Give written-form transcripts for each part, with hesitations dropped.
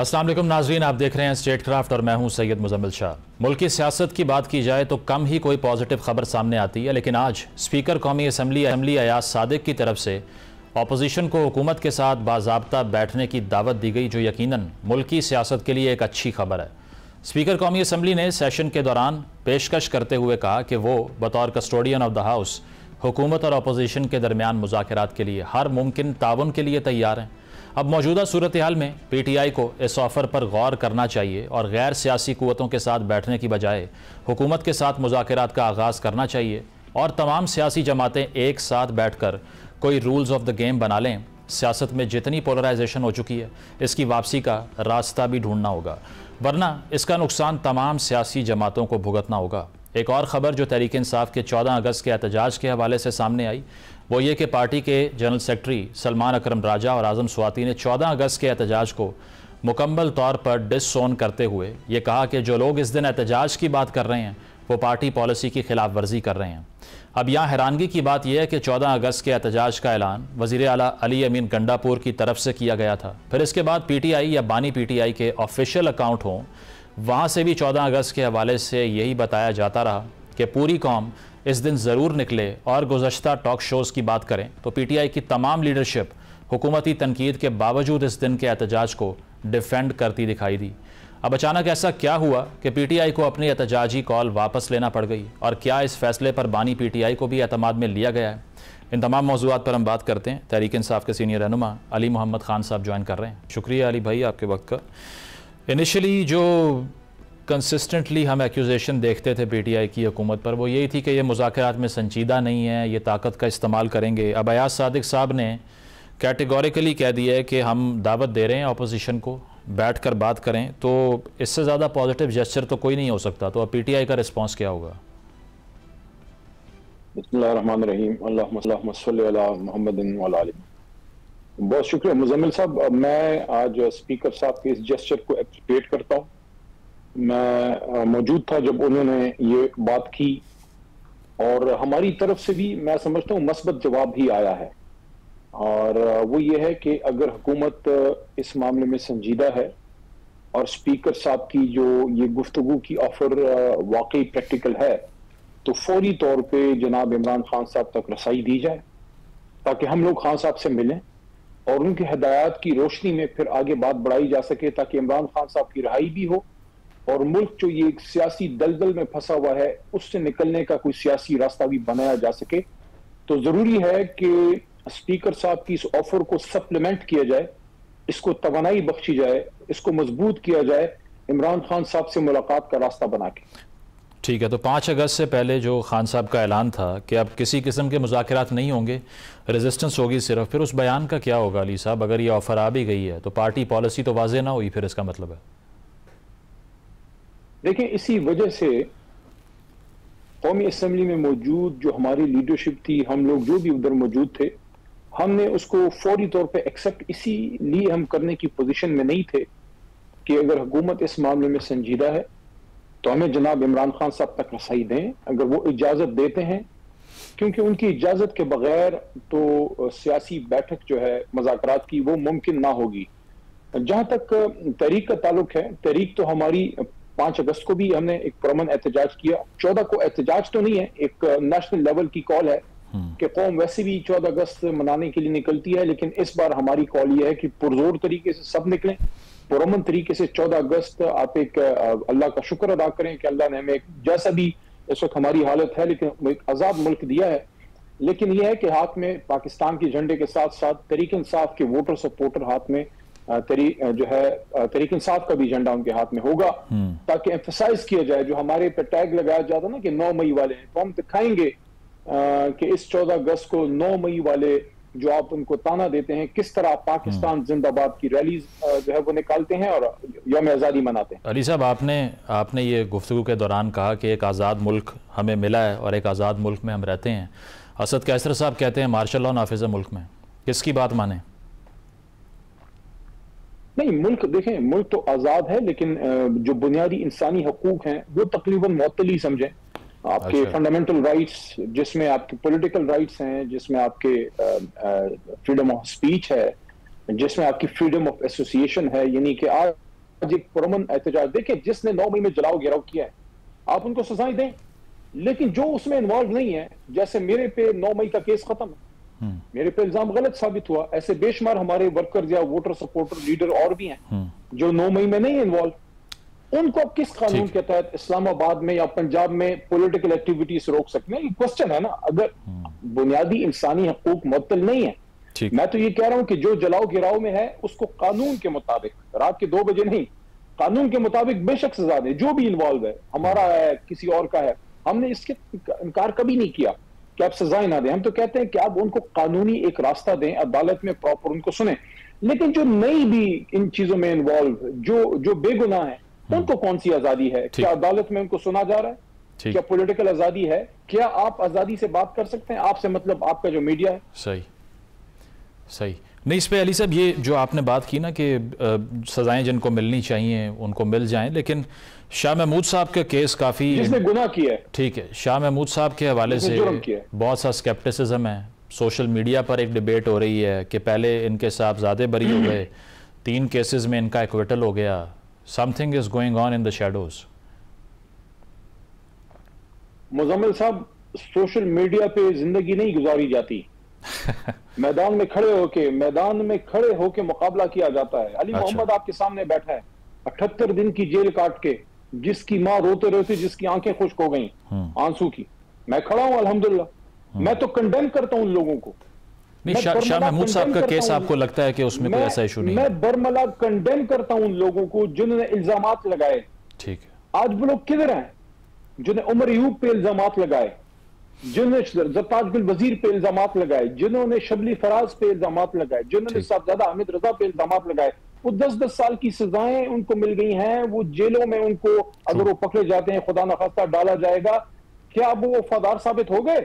अस्सलाम वालेकुम नाजरीन, आप देख रहे हैं स्टेट क्राफ्ट और मैं हूं सैयद मुजम्मिल शाह। मुल्क की सियासत की बात की जाए तो कम ही कोई पॉजिटिव खबर सामने आती है, लेकिन आज स्पीकर कौमी असम्बली अयाज सादिक की तरफ से अपोजिशन को हुकूमत के साथ बाज़ाब्ता बैठने की दावत दी गई, जो यकीनन मुल्क की सियासत के लिए एक अच्छी खबर है। स्पीकर कौमी असम्बली ने सेशन के दौरान पेशकश करते हुए कहा कि वो बतौर कस्टोडियन ऑफ द हाउस हुकूमत और अपोजिशन के दरमियान मुज़ाकरात के लिए हर मुमकिन ताउन के लिए तैयार हैं। अब मौजूदा सूरत हाल में PTI को इस ऑफ़र पर गौर करना चाहिए और गैर सियासी क़ुव्वतों के साथ बैठने की बजाय हुकूमत के साथ मुज़ाकरात का आगाज़ करना चाहिए और तमाम सियासी जमातें एक साथ बैठ कर कोई रूल्स ऑफ द गेम बना लें। सियासत में जितनी पोलराइजेशन हो चुकी है, इसकी वापसी का रास्ता भी ढूंढना होगा, वरना इसका नुकसान तमाम सियासी जमातों को भुगतना होगा। एक और ख़बर जो तहरीक इंसाफ के 14 अगस्त के एहतजाज के हवाले से सामने आई, वो ये कि पार्टी के जनरल सेक्रेटरी सलमान अकरम राजा और आज़म स्वाति ने 14 अगस्त के एहतजाज को मुकम्मल तौर पर डिसोन करते हुए ये कहा कि जो लोग इस दिन एहतजाज की बात कर रहे हैं वो पार्टी पॉलिसी की खिलाफ वर्जी कर रहे हैं। अब यहाँ हैरानगी की बात यह है कि 14 अगस्त के एहतजाज का ऐलान वज़ीर आला अली अमीन गंडापुर की तरफ से किया गया था। फिर इसके बाद PTI या बानी PTI के ऑफिशियल अकाउंट हों, वहाँ से भी 14 अगस्त के हवाले से यही बताया जाता रहा कि पूरी कौम इस दिन ज़रूर निकले और गुज़श्ता टॉक शोज़ की बात करें, तो PTI की तमाम लीडरशिप हुकूमती तनकीद के बावजूद इस दिन के एहतजाज को डिफेंड करती दिखाई दी। अब अचानक ऐसा क्या हुआ कि PTI को अपनी एहतजाजी कॉल वापस लेना पड़ गई, और क्या इस फैसले पर बानी PTI को भी एतमाद में लिया गया है? इन तमाम मौज़ूआत पर हम बात करते हैं। तहरीक इंसाफ के सीनियर रहनुमा अली मोहम्मद ख़ान साहब ज्वाइन कर रहे हैं। शुक्रिया अली भाई आपके वक्त का। इनिशियली जो कंसिस्टेंटली हम एक्यूजेशन देखते थे PTI की हुकूमत पर, वो यही थी कि ये मुज़ाकरात में संजीदा नहीं है, ये ताकत का इस्तेमाल करेंगे। अब अयाज सादिक साहब ने कैटेगोरिकली कह दिया है कि हम दावत दे रहे हैं अपोजिशन को बैठ कर बात करें, तो इससे ज़्यादा पॉजिटिव जेस्चर तो कोई नहीं हो सकता। तो अब PTI का रिस्पॉन्स क्या होगा? बिस्मिल्लाहिर्रहमानिर्रहीम, अल्लाहुम्मा सल्ली अला मुहम्मदिन व अला आलिhi। बहुत शुक्रिया मुजम्मिल साहब। मैं आज स्पीकर साहब के इस जेस्चर को एप्रिशिएट करता हूँ। मैं मौजूद था जब उन्होंने ये बात की, और हमारी तरफ से भी मैं समझता हूँ मस्बत जवाब ही आया है, और वो ये है कि अगर हुकूमत इस मामले में संजीदा है और स्पीकर साहब की जो ये गुफ्तगू की ऑफर वाकई प्रैक्टिकल है, तो फौरी तौर पे जनाब इमरान खान साहब तक रसाई दी जाए ताकि हम लोग खान साहब से मिलें और उनकी हिदायत की रोशनी में फिर आगे बात बढ़ाई जा सके, ताकि इमरान खान साहब की रिहाई भी हो और मुल्क जो ये सियासी दलदल में फंसा हुआ है उससे निकलने का कोई सियासी रास्ता भी बनाया जा सके। तो जरूरी है कि स्पीकर साहब की इस ऑफर को सप्लीमेंट किया जाए, इसको तवानाई बख्शी जाए, इसको मजबूत किया जाए इमरान खान साहब से मुलाकात का रास्ता बना के। ठीक है, तो 5 अगस्त से पहले जो खान साहब का ऐलान था कि अब किसी किस्म के मुज़ाकरात नहीं होंगे, रेजिस्टेंस होगी सिर्फ, फिर उस बयान का क्या होगा अली साहब? अगर ये ऑफर आ भी गई है तो पार्टी पॉलिसी तो वाज़ेह ना हुई, फिर इसका मतलब है? देखिए, इसी वजह से कौमी असम्बली में मौजूद जो हमारी लीडरशिप थी, हम लोग जो भी उधर मौजूद थे, हमने उसको फौरी तौर पे एक्सेप्ट इसीलिए हम करने की पोजीशन में नहीं थे कि अगर हुकूमत इस मामले में संजीदा है तो हमें जनाब इमरान खान साहब तक रसाई दें, अगर वो इजाजत देते हैं, क्योंकि उनकी इजाजत के बगैर तो सियासी बैठक जो है मुज़ाकरात की वो मुमकिन ना होगी। जहां तक तहरीक का ताल्लुक है, तहरीक तो हमारी 5 अगस्त को भी हमने एक पुरअमन एहतजाज किया। 14 को एहतजाज तो नहीं है, एक नेशनल लेवल की कॉल है कि कौम वैसे भी 14 अगस्त मनाने के लिए निकलती है, लेकिन इस बार हमारी कॉल ये है कि पुरजोर तरीके से सब निकलें, पुरअमन तरीके से 14 अगस्त आप एक अल्लाह का शुक्र अदा करें कि अल्लाह ने हमें जैसा भी इस वक्त हमारी हालत है लेकिन एक आज़ाद मुल्क दिया है, लेकिन यह है कि हाथ में पाकिस्तान के झंडे के साथ साथ तहरीक इंसाफ के वोटर सपोर्टर हाथ में तहरीक इंसाफ का भी झंडा उनके हाथ में होगा, ताकि एम्फसाइज किया जाए। जो हमारे पे टैग लगाया जाता ना कि 9 मई वाले, तो हम दिखाएंगे कि इस 14 अगस्त को 9 मई वाले जो आप उनको ताना देते हैं, किस तरह पाकिस्तान जिंदाबाद की रैलीज जो है वो निकालते हैं और यौम आज़ादी मनाते हैं। अली साहब, आपने ये गुफ्तगू के दौरान कहा कि एक आज़ाद मुल्क हमें मिला है और एक आज़ाद मुल्क में हम रहते हैं। असद कैसर साहब कहते हैं मार्शल लॉ नाफिज है मुल्क में, किसकी बात माने? नहीं, मुल्क देखें, मुल्क तो आज़ाद है, लेकिन जो बुनियादी इंसानी हकूक हैं वो तकरीबन मुअत्तल ही समझें। आपके फंडामेंटल राइट्स, जिसमें आपके पॉलिटिकल राइट्स हैं, जिसमें आपके फ्रीडम ऑफ स्पीच है, जिसमें आपकी फ्रीडम ऑफ एसोसिएशन है, यानी कि आज आज एक पुरअमन एहतजाज देखिए, जिसने 9 मई में जलाओ गिराव किया है आप उनको सजाएं दें, लेकिन जो उसमें इन्वॉल्व नहीं है, जैसे मेरे पे 9 मई का केस खत्म है, मेरे पे इल्जाम गलत साबित हुआ, ऐसे बेशुमार हमारे वर्कर्स या वोटर सपोर्टर लीडर और भी हैं जो 9 मई में नहीं इन्वॉल्व, उनको आप किस कानून के तहत इस्लामाबाद में या पंजाब में पॉलिटिकल एक्टिविटीज रोक सकते हैं? ये क्वेश्चन है ना। अगर बुनियादी इंसानी हकूक मुअत्तल नहीं है, मैं तो ये कह रहा हूं कि जो जलाओ गिराव में है उसको कानून के मुताबिक, रात के 2 बजे नहीं, कानून के मुताबिक बेशक सजा दे, जो भी इन्वॉल्व है, हमारा है किसी और का है, हमने इसके इनकार कभी नहीं किया कि आप सजाएं ना दें। हम तो कहते हैं कि आप उनको कानूनी एक रास्ता दें, अदालत में प्रॉपर उनको सुने, लेकिन जो नहीं भी इन चीजों में इन्वॉल्व, जो बेगुनाह है, उनको कौन सी आजादी है? क्या अदालत में उनको सुना जा रहा है? क्या पॉलिटिकल आजादी है? क्या आप आजादी से बात कर सकते हैं? आपसे मतलब आपका जो मीडिया है। सही सही नहीं, इस पे अली साहब ये जो आपने बात की ना कि सजाएं जिनको मिलनी चाहिए उनको मिल जाएं, लेकिन शाह महमूद साहब का केस काफ़ी, जिसने गुनाह किया है, ठीक है, शाह महमूद साहब के हवाले से बहुत सा स्केप्टिसिज्म है। सोशल मीडिया पर एक डिबेट हो रही है कि पहले इनके साहबजादे बरी हो गए, 3 केसेस में इनका एक्विटल हो गया, something is going on in the shadows. Muzammil साहब, सोशल मीडिया पे जिंदगी नहीं गुजारी जाती मैदान में खड़े होके मुकाबला किया जाता है। अली मोहम्मद आपके सामने बैठा है, 78 दिन की जेल काट के, जिसकी माँ रोते रोते जिसकी आंखें खुश्क हो गई आंसू की, मैं खड़ा हूं अल्हम्दुलिल्लाह। मैं तो कंडेम करता हूं उन लोगों को। शाह महमूद साहब का केस आपको लगता है कि उसमें कोई ऐसा इशू नहीं है? मैं बरमला कंडेम करता हूं उन लोगों को जिन्होंने इल्जामात लगाए। ठीक है, आज वो लोग किधर हैं जिन्होंने उमर अयूब पे इल्जामात लगाए, जिन्होंने ज़त्तार गुल वजीर पे इल्जामात लगाए, जिन्होंने शबली फराज पे इल्जामात लगाए, जिन्होंने साहबजादा हामिद रजा पे इल्जामात लगाए, वो 10-10 साल की सजाएं उनको मिल गई हैं। वो जेलों में उनको अगर वो पकड़े जाते हैं, खुदा न खास्ता डाला जाएगा, क्या अब वो वफादार साबित हो गए?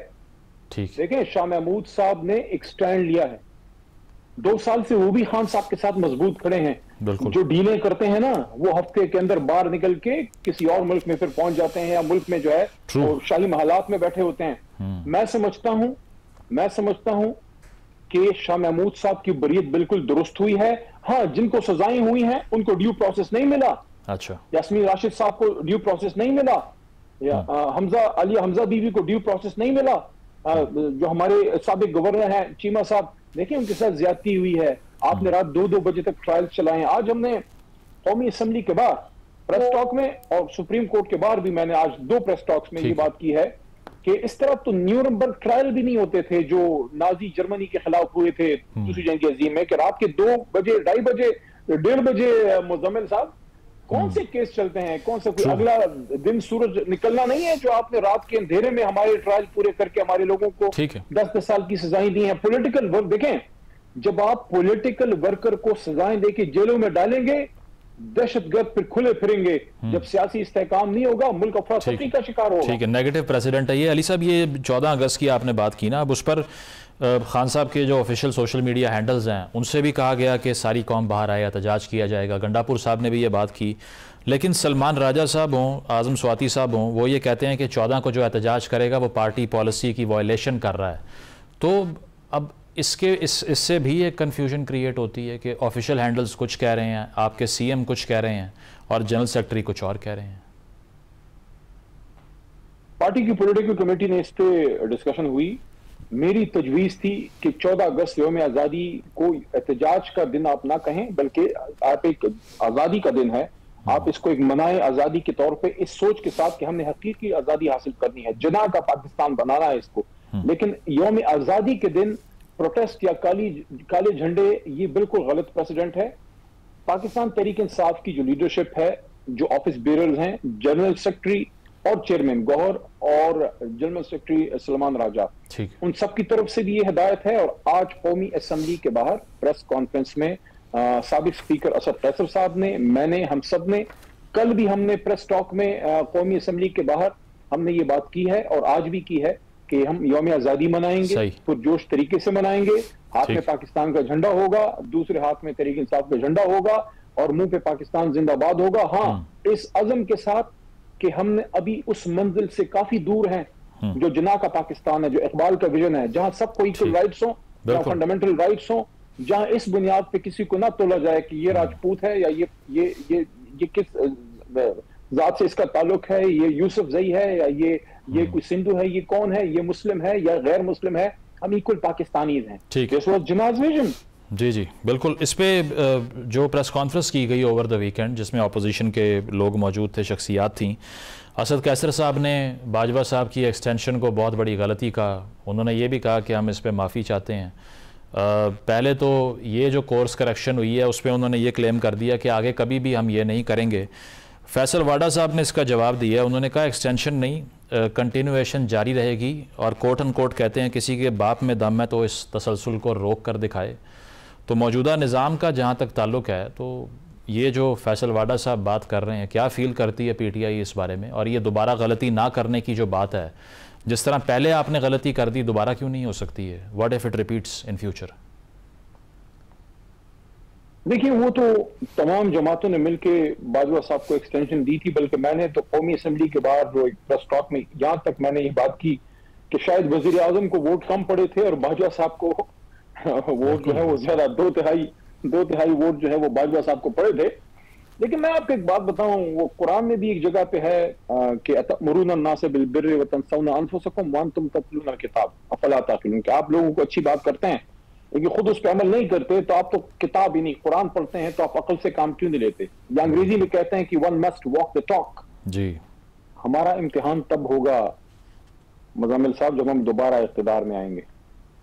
देखें, शाह महमूद साहब ने एक स्टैंड लिया है, 2 साल से वो भी खान साहब के साथ मजबूत खड़े हैं। जो डीलें करते हैं ना, वो हफ्ते के अंदर बाहर निकल के किसी और मुल्क में फिर पहुंच जाते हैं, या मुल्क में जो है वो शाही महलात में बैठे होते हैं। मैं समझता हूं कि शाह महमूद साहब की बरीयत बिल्कुल दुरुस्त हुई है। हाँ, जिनको सजाएं हुई हैं उनको ड्यू प्रोसेस नहीं मिला। अच्छा, यास्मीन राशिद साहब को ड्यू प्रोसेस नहीं मिला, या हमजा बीवी को ड्यू प्रोसेस नहीं मिला। जो हमारे साबिक गवर्नर हैं चीमा साहब, देखिए उनके साथ ज्यादती हुई है। आपने रात 2-2 बजे तक ट्रायल चलाए। आज हमने कौमी असम्बली के बाहर प्रेस टॉक में और सुप्रीम कोर्ट के बाहर भी मैंने आज 2 प्रेस टॉक्स में ये बात की है कि इस तरह तो न्यूरमबर्ग ट्रायल भी नहीं होते थे जो नाजी जर्मनी के खिलाफ हुए थे दूसरी जंग अजीम में, कि रात के 2 बजे 2:30 बजे 1:30 बजे मुजम्मिल साहब कौन से केस चलते हैं? कौन से कोई अगला दिन सूरज निकलना नहीं है जो आपने रात के अंधेरे में हमारे ट्रायल पूरे करके हमारे लोगों को 10-10 साल की सजाएं दी हैं। पॉलिटिकल वर्क देखें, जब आप पॉलिटिकल वर्कर को सजाएं देके जेलों में डालेंगे, दहशतगर्द फिर खुले फिरेंगे। जब सियासी इस्तेहकाम नहीं होगा, मुल्क अफरा-तफरी का शिकार होगा। ठीक है, नेगेटिव प्रेसिडेंट है ये। अली साहब, ये 14 अगस्त की आपने बात की ना, अब उस पर खान साहब के जो ऑफिशियल सोशल मीडिया हैंडल्स हैं उनसे भी कहा गया कि सारी कौम बाहर आए, एहतजाज किया जाएगा। गंडापुर साहब ने भी ये बात की, लेकिन सलमान राजा साहब हों, आज़म स्वाति साहब हों, वो ये कहते हैं कि 14 को जो एहतजाज करेगा वो पार्टी पॉलिसी की वायलेशन कर रहा है। तो अब इससे भी एक कन्फ्यूजन क्रिएट होती है कि ऑफिशियल हैंडल्स कुछ कह रहे हैं, आपके सीएम कुछ कह रहे हैं और जनरल सेक्रेटरी कुछ और कह रहे हैं। पार्टी की पॉलिटिकल कमेटी ने इस पे डिस्कशन हुई। मेरी तजवीज़ थी कि 14 अगस्त यौम आज़ादी को एहतजाज का दिन आप ना कहें, बल्कि आप एक आज़ादी का दिन है, आप इसको एक मनाए आज़ादी के तौर पे, इस सोच के साथ कि हमने हकीकी आज़ादी हासिल करनी है, जना का पाकिस्तान बनाना है इसको। लेकिन यौम आज़ादी के दिन प्रोटेस्ट या काले झंडे, ये बिल्कुल गलत प्रेसिडेंट है। पाकिस्तान तहरीक इंसाफ की जो लीडरशिप है, जो ऑफिस बेरर्स हैं, जनरल सेक्रेटरी और चेयरमैन गौहर और जनरल सेक्रेटरी सलमान राजा, उन सब की तरफ से भी ये हिदायत है। और आज कौमी असम्बली के बाहर प्रेस कॉन्फ्रेंस में साबिक स्पीकर असद कैसर साहब ने, मैंने, हम सब ने, कल भी हमने प्रेस टॉक में कौमी असम्बली के बाहर हमने ये बात की है और आज भी की है कि हम यौम आज़ादी मनाएंगे, पुरजोश तरीके से मनाएंगे। हाथ में पाकिस्तान का झंडा होगा, दूसरे हाथ में तहरीक इंसाफ का झंडा होगा और मुंह पे पाकिस्तान जिंदाबाद होगा। हाँ, इस अज़म के साथ कि हमने अभी उस मंजिल से काफी दूर हैं जो जना का पाकिस्तान है, जो इकबाल का विजन है, जहां सबको इक्वल राइट्स हो, जहां फंडामेंटल राइट्स हो, जहां इस बुनियाद पे किसी को ना तोला जाए कि ये राजपूत है या ये किस जात से इसका ताल्लुक है, ये यूसुफ जई है या ये कोई सिंधु है, ये कौन है, ये मुस्लिम है या गैर मुस्लिम है, हम इक्वल पाकिस्तानीज हैं। ठीक, दिस वाज जिन्नाह's विजन। जी जी बिल्कुल। इस पे जो प्रेस कॉन्फ्रेंस की गई ओवर द वीकेंड जिसमें अपोजिशन के लोग मौजूद थे, शख्सियात थी, असद कैसर साहब ने बाजवा साहब की एक्सटेंशन को बहुत बड़ी गलती कहा। उन्होंने ये भी कहा कि हम इस पे माफ़ी चाहते हैं। पहले तो ये जो कोर्स करेक्शन हुई है उस पर उन्होंने ये क्लेम कर दिया कि आगे कभी भी हम ये नहीं करेंगे। फैसल वाडा साहब ने इसका जवाब दिया, उन्होंने कहा एक्सटेंशन नहीं, कंटिन्यूएशन जारी रहेगी, और कोट एंड कोट कहते हैं किसी के बाप में दम है तो इस तसलसल को रोक कर दिखाए। तो मौजूदा निज़ाम का जहाँ तक ताल्लुक़ है, तो ये जो फैसल वाडा साहब बात कर रहे हैं, क्या फ़ील करती है पीटीआई इस बारे में? और ये दोबारा गलती ना करने की जो बात है, जिस तरह पहले आपने गलती कर दी दोबारा क्यों नहीं हो सकती है? What if it repeats in future? देखिए, वो तो तमाम जमातों ने मिलकर बाजवा साहब को एक्सटेंशन दी थी, बल्कि मैंने तो कौमी असम्बली के बाद जो एक प्रेस टॉक में यहाँ तक मैंने ये बात की कि शायद वजीर आजम को वोट कम पड़े थे और बाजवा साहब को वोट जो है वो ज्यादा, दो तिहाई वोट जो है वो बाजवा साहब को पड़े थे। लेकिन मैं आपको एक बात बताऊं, वो कुरान में भी एक जगह पे है कि अतमुरून अन्नास बिल बिर्रि व तंसौना अनफुसकुम व अंतुम ततलूना किताब अफला ताक़िलून, कि आप लोगों को अच्छी बात करते हैं लेकिन खुद उस पर अमल नहीं करते, तो आप तो किताब ही नहीं कुरान पढ़ते हैं तो आप अकल से काम क्यों नहीं लेते? या अंग्रेजी में कहते हैं कि one must walk the talk. जी, हमारा इम्तिहान तब होगा मुज़म्मिल साहब जब हम दोबारा इख्तिदार में आएंगे।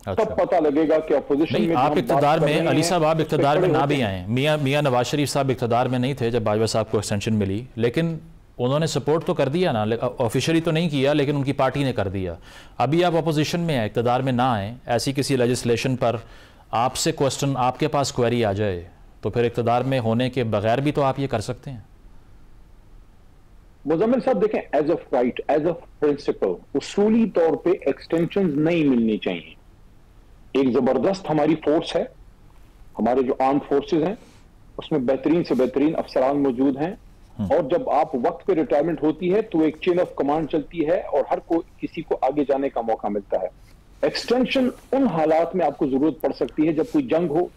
अच्छा। तब पता लगेगा कि अपोजिशन में आप इख्तिदार में, अली साहब आप इख्तिदार में ना भी आए, मियां नवाज शरीफ साहब इख्तिदार में नहीं थे जब बाजवा साहब को एक्सटेंशन मिली, लेकिन उन्होंने सपोर्ट तो कर दिया ना, ऑफिशियली तो नहीं किया लेकिन उनकी पार्टी ने कर दिया। अभी आप अपोजिशन में आए, इख्तिदार में ना आए, ऐसी किसी लेजिस्लेशन पर आपसे क्वेश्चन, आपके पास क्वेरी आ जाए, तो फिर इख्तिदार में होने के बगैर भी तो आप ये कर सकते हैं। मुज़म्मिल साहब देखें, as a right, as a principle, उसूली तौर पे एक्सटेंशन नहीं मिलनी चाहिए। एक जबरदस्त हमारी फोर्स है, हमारे जो आर्म फोर्सेस हैं उसमें बेहतरीन से बेहतरीन अफसरान मौजूद हैं, और जब आप वक्त पे रिटायरमेंट होती है तो एक चेन ऑफ कमांड चलती है और हर कोई किसी को आगे जाने का मौका मिलता है। एक्सटेंशन उन हालात में आपको जरूरत पड़ सकती है जब कोई जंग हो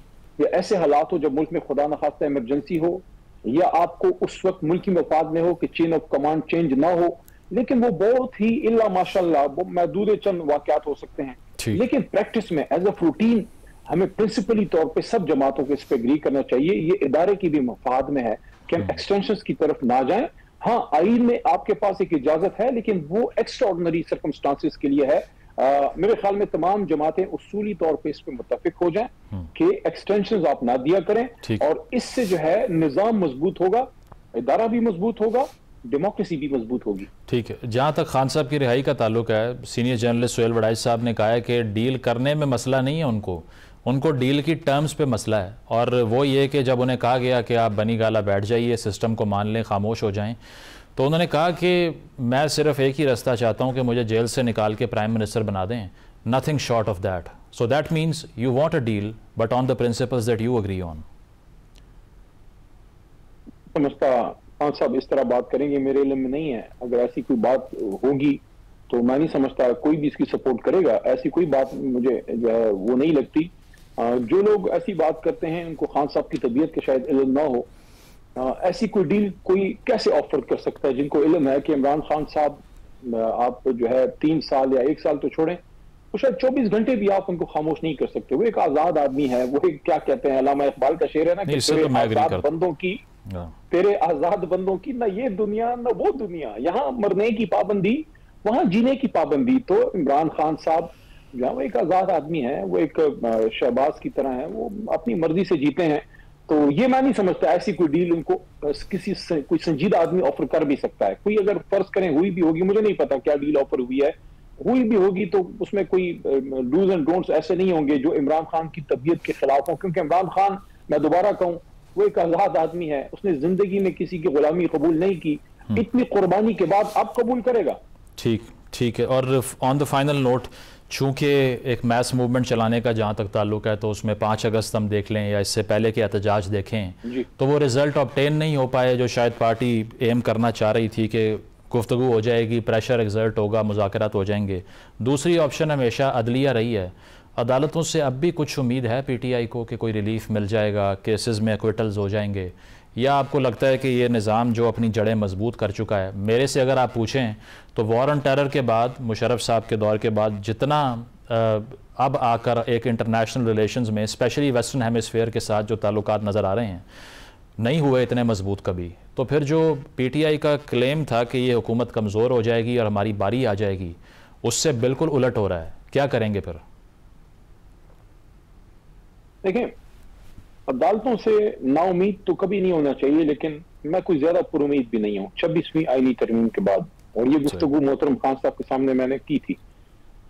या ऐसे हालात हो जब मुल्क में खुदा न खास्ता इमरजेंसी हो, या आपको उस वक्त मुल्की मफाद में हो कि चेन ऑफ कमांड चेंज ना हो। लेकिन वो बहुत ही इल्ला माशाल्लाह वो महदूद चंद वाकयात हो सकते हैं। लेकिन प्रैक्टिस में एज अ रूटीन हमें प्रिंसिपली तौर पे सब जमातों को इस पर एग्री करना चाहिए। ये इदारे की भी मफाद में है कि हम एक्सटेंशन की तरफ ना जाएं। हाँ, आईन में आपके पास एक इजाजत है लेकिन वो एक्स्ट्रा ऑर्डिनरी सर्कमस्टांसिस के लिए है। मेरे ख्याल में तमाम जमातें उसूली तौर पे इस पे मुत्तफिक हो जाएं कि एक्सटेंशन आप ना दिया करें, और इससे जो है निजाम मजबूत होगा, इदारा भी मजबूत होगा, डेमोक्रेसी भी मजबूत होगी। ठीक है। जहाँ तक खान साहब की रिहाई का ताल्लुक है, सीनियर जर्नलिस्ट सोहेल वड़ाइच साहब ने कहा है कि डील करने में मसला नहीं है उनको डील की टर्म्स पे मसला है, और वो ये कि जब उन्हें कहा गया कि आप बनी गाला बैठ जाइए, सिस्टम को मान लें, खामोश हो जाएं, तो उन्होंने कहा कि मैं सिर्फ एक ही रास्ता चाहता हूं कि मुझे जेल से निकाल के प्राइम मिनिस्टर बना दें, nothing short of that. So that means you want a deal but on the principles that you agree on. समझता खान साहब इस तरह बात करेंगे, मेरे इल्म में नहीं है। अगर ऐसी कोई बात होगी तो मैं नहीं समझता कोई भी इसकी सपोर्ट करेगा। ऐसी कोई बात मुझे जो है वो नहीं लगती। जो लोग ऐसी बात करते हैं उनको खान साहब की तबीयत के शायद इल्म ना हो। ऐसी कोई डील कोई कैसे ऑफर कर सकता है जिनको इल्म है कि इमरान खान साहब आप जो है 3 साल या 1 साल तो छोड़ें, तो शायद 24 घंटे भी आप उनको खामोश नहीं कर सकते। वो एक आजाद आदमी है। वो एक क्या कहते हैं, अल्लामा इकबाल का शेर है ना कि तेरे आजाद बंदों की ना ये दुनिया ना वो दुनिया, यहाँ मरने की पाबंदी वहां जीने की पाबंदी। तो इमरान खान साहब जो है वो एक आजाद आदमी है, वो एक शहबाज की तरह है, वो अपनी मर्जी से जीते हैं। तो ये मैं नहीं समझता ऐसी कोई डील उनको कोई संजीदा आदमी ऑफर कर भी सकता है। कोई अगर फर्ज करें हुई भी होगी, मुझे नहीं पता क्या डील ऑफर हुई है, हुई भी होगी तो उसमें कोई डूज एंड डोंट्स ऐसे नहीं होंगे जो इमरान खान की तबीयत के खिलाफ हो। क्योंकि इमरान खान, मैं दोबारा कहूं, वो एक आजाद आदमी है, उसने जिंदगी में किसी की गुलामी कबूल नहीं की, इतनी कुर्बानी के बाद अब कबूल करेगा। ठीक है। और ऑन द फाइनल नोट, चूँकि एक मैस मूवमेंट चलाने का जहाँ तक ताल्लुक है, तो उसमें 5 अगस्त हम देख लें या इससे पहले के एहतजाज देखें तो वो रिज़ल्ट ऑब्टेन नहीं हो पाए जो शायद पार्टी एम करना चाह रही थी कि गुफ्तगू हो जाएगी, प्रेशर एक्सर्ट होगा, मुज़ाकरात हो जाएंगे। दूसरी ऑप्शन हमेशा अदलिया रही है। अदालतों से अब भी कुछ उम्मीद है पीटीआई को कि कोई रिलीफ मिल जाएगा, केसेस में एक्विटल्स हो जाएंगे, या आपको लगता है कि ये निज़ाम जो अपनी जड़ें मजबूत कर चुका है? मेरे से अगर आप पूछें तो वॉर ऑन टेरर के बाद, मुशर्रफ साहब के दौर के बाद जितना अब आकर एक इंटरनेशनल रिलेशंस में स्पेशली वेस्टर्न हेमिस्फीयर के साथ जो ताल्लुकात नज़र आ रहे हैं, नहीं हुए इतने मजबूत कभी। तो फिर जो पीटीआई का क्लेम था कि ये हुकूमत कमज़ोर हो जाएगी और हमारी बारी आ जाएगी, उससे बिल्कुल उलट हो रहा है। क्या करेंगे फिर? देखें, अदालतों से नाउमीद तो कभी नहीं होना चाहिए, लेकिन मैं कोई ज्यादा पुरुमीद भी नहीं हूँ 26वीं आईनी तरमीम के बाद। और ये गुफ्तगू मोहतरम खान साहब के सामने मैंने की थी।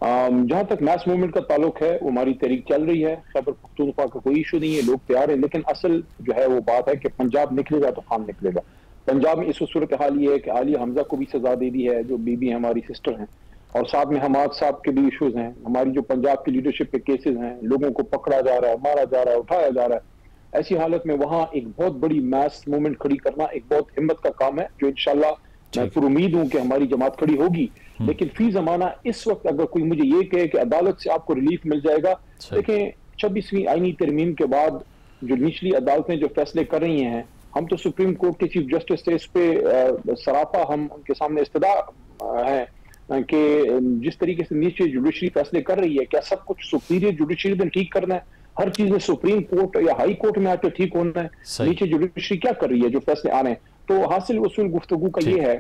जहां तक मैस मूवमेंट का ताल्लुक है, वो हमारी तहरीक चल रही है, खैबर पख्तूनख्वा का कोई इशू नहीं है, लोग तैयार हैं। लेकिन असल जो है वो बात है कि पंजाब निकलेगा तो खान निकलेगा। पंजाब में इस सूरत हाल ये है कि आलिया हमजा को भी सजा दे दी है, जो बीबी हमारी सिस्टर हैं, और साथ में हमाद साहब के भी इशूज हैं। हमारी जो पंजाब की लीडरशिप के केसेस हैं, लोगों को पकड़ा जा रहा है, मारा जा रहा है, उठाया जा रहा है। ऐसी हालत में वहां एक बहुत बड़ी मैस मूवमेंट खड़ी करना एक बहुत हिम्मत का काम है, जो इंशाल्लाह मैं पुरुमीद हूं कि हमारी जमात खड़ी होगी। लेकिन फी जमाना इस वक्त अगर कोई मुझे ये कहे कि अदालत से आपको रिलीफ मिल जाएगा, देखें 26वीं आईनी तरमीम के बाद जो निचली अदालतें जो फैसले कर रही हैं, हम तो सुप्रीम कोर्ट के चीफ जस्टिस से इस पे सरापा हम उनके सामने इस्तदा है कि जिस तरीके से नीचे जुडिशरी फैसले कर रही है, क्या सब कुछ सुपीरियर जुडिशरी ने ठीक करना है? हर चीज में सुप्रीम कोर्ट या हाई कोर्ट में आकर ठीक होना है? नीचे जुडिशरी क्या कर रही है जो फैसले आ रहे हैं? तो हासिल वसूल गुफ्तगू का ये है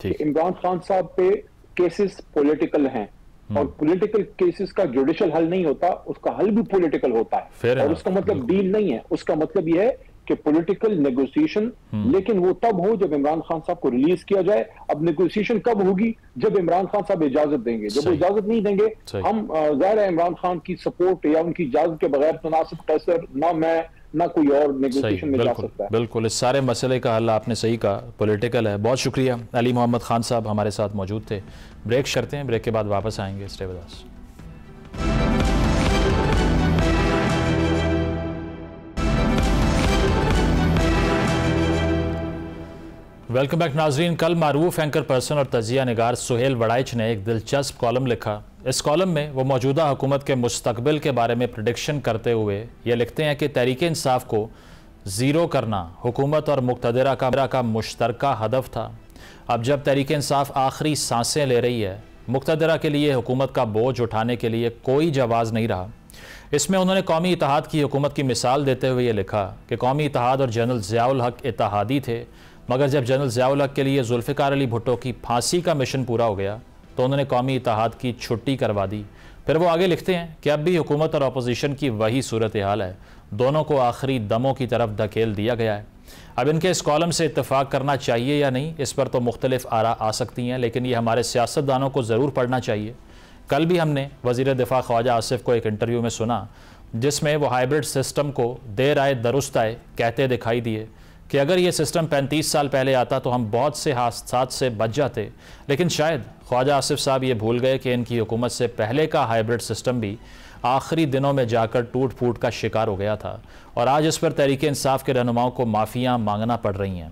कि इमरान खान साहब पे केसेस पॉलिटिकल हैं, और पॉलिटिकल केसेस का जुडिशल हल नहीं होता, उसका हल भी पॉलिटिकल होता है। और उसका मतलब डील नहीं है, उसका मतलब यह है कि पॉलिटिकल नेगोशिएशन, लेकिन वो तब हो जब इमरान खान साहब को रिलीज किया जाए। अब नेगोशिएशन कब होगी? जब इमरान खान साहब इजाजत देंगे। जब वो इजाजत नहीं देंगे, हम जाहिर है इमरान खान की सपोर्ट या उनकी इजाजत के बगैर मुनासिब कैसर ना मैं ना कोई और नेगोशिएशन में जा सकता है। बिल्कुल, इस सारे मसले का हल आपने सही कहा, पॉलिटिकल है। बहुत शुक्रिया। अली मोहम्मद खान साहब हमारे साथ मौजूद थे। ब्रेक करते हैं, ब्रेक के बाद वापस आएंगे। Stay with us. Welcome back नाजरीन। कल मारूफ एंकर पर्सन और तजिया निगार सुहेल वड़ाइच ने एक दिलचस्प कॉलम लिखा। इस कॉलम में वो मौजूदा हुकूमत के मुस्तकबिल के बारे में प्रेडिक्शन करते हुए ये लिखते हैं कि तहरीक इंसाफ को ज़ीरो करना हुकूमत और मुक़्तदरा का मुश्तरका हदफ था। अब जब तहरीक इंसाफ आखिरी सांसें ले रही है, मुक़्तदरा के लिए हुकूमत का बोझ उठाने के लिए कोई जवाज़ नहीं रहा। इसमें उन्होंने कौमी इत्तेहाद की हुकूमत की मिसाल देते हुए ये लिखा कि कौमी इत्तेहाद और जनरल ज़ियाउल हक इत्तेहादी थे, मगर जब जनरल ज़ियाउल हक के लिए जुल्फ़िकार अली भुट्टो की फांसी का मिशन पूरा हो गया तो उन्होंने कौमी इत्तेहाद की छुट्टी करवा दी। फिर वो आगे लिखते हैं कि अब भी हुकूमत और अपोजिशन की वही सूरत हाल है, दोनों को आखिरी दमों की तरफ धकेल दिया गया है। अब इनके इस कॉलम से इत्तेफाक करना चाहिए या नहीं, इस पर तो मुख्तलिफ आरा आ सकती हैं, लेकिन ये हमारे सियासतदानों को ज़रूर पढ़ना चाहिए। कल भी हमने वज़ीर दिफा ख्वाजा आसिफ को एक इंटरव्यू में सुना, जिसमें वो हाइब्रिड सिस्टम को देर आए दुरुस्त आए कहते दिखाई दिए कि अगर ये सिस्टम 35 साल पहले आता तो हम बहुत से हादसात से बच जाते। लेकिन शायद ख्वाजा आसिफ साहब ये भूल गए कि इनकी हुकूमत से पहले का हाइब्रिड सिस्टम भी आखिरी दिनों में जाकर टूट फूट का शिकार हो गया था, और आज इस पर तहरीक इंसाफ के रहनुमाओं को माफ़ियाँ मांगना पड़ रही हैं।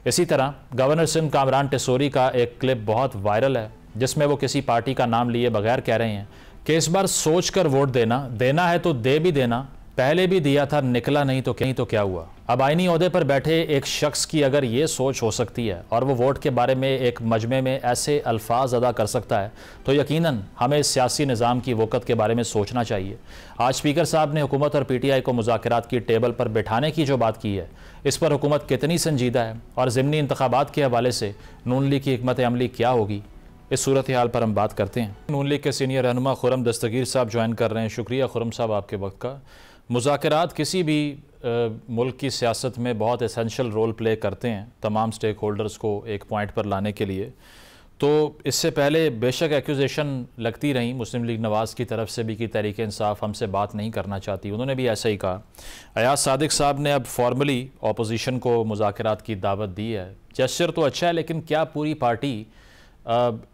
इसी तरह गवर्नर सिंध कामरान टिसोरी का एक क्लिप बहुत वायरल है, जिसमें वो किसी पार्टी का नाम लिए बगैर कह रहे हैं कि इस बार सोच कर वोट देना है तो दे भी देना, पहले भी दिया था, निकला नहीं तो क्या हुआ। अब आईनी ओहदे पर बैठे एक शख्स की अगर ये सोच हो सकती है और वो वोट के बारे में एक मजमे में ऐसे अल्फाज अदा कर सकता है, तो यकीनन हमें सियासी निज़ाम की वक़्त के बारे में सोचना चाहिए। आज स्पीकर साहब ने हुकूमत और PTI को मुज़ाकरात की टेबल पर बिठाने की जो बात की है, इस पर हुकूमत कितनी संजीदा है और ज़िमनी इंतखाबात के हवाले से नून लीग की हिकमत अमली क्या होगी, इस सूरत हाल पर हम बात करते हैं। नून लीग के सीनियर रहनुमा खुर्रम दस्तगीर साहब ज्वाइन कर रहे हैं। शुक्रिया खुर्रम साहब आपके वक्त का। मुज़ाकरात किसी भी मुल्क की सियासत में बहुत एसेंशियल रोल प्ले करते हैं तमाम स्टेक होल्डर्स को एक पॉइंट पर लाने के लिए। तो इससे पहले बेशक एक्यूजेशन लगती रही मुस्लिम लीग नवाज़ की तरफ से भी कि तहरीक इंसाफ हमसे बात नहीं करना चाहती, उन्होंने भी ऐसा ही कहा। अयाज सादिक साहब ने अब फॉर्मली अपोजिशन को मुज़ाकरात की दावत दी है। जेस्चर तो अच्छा है, लेकिन क्या पूरी पार्टी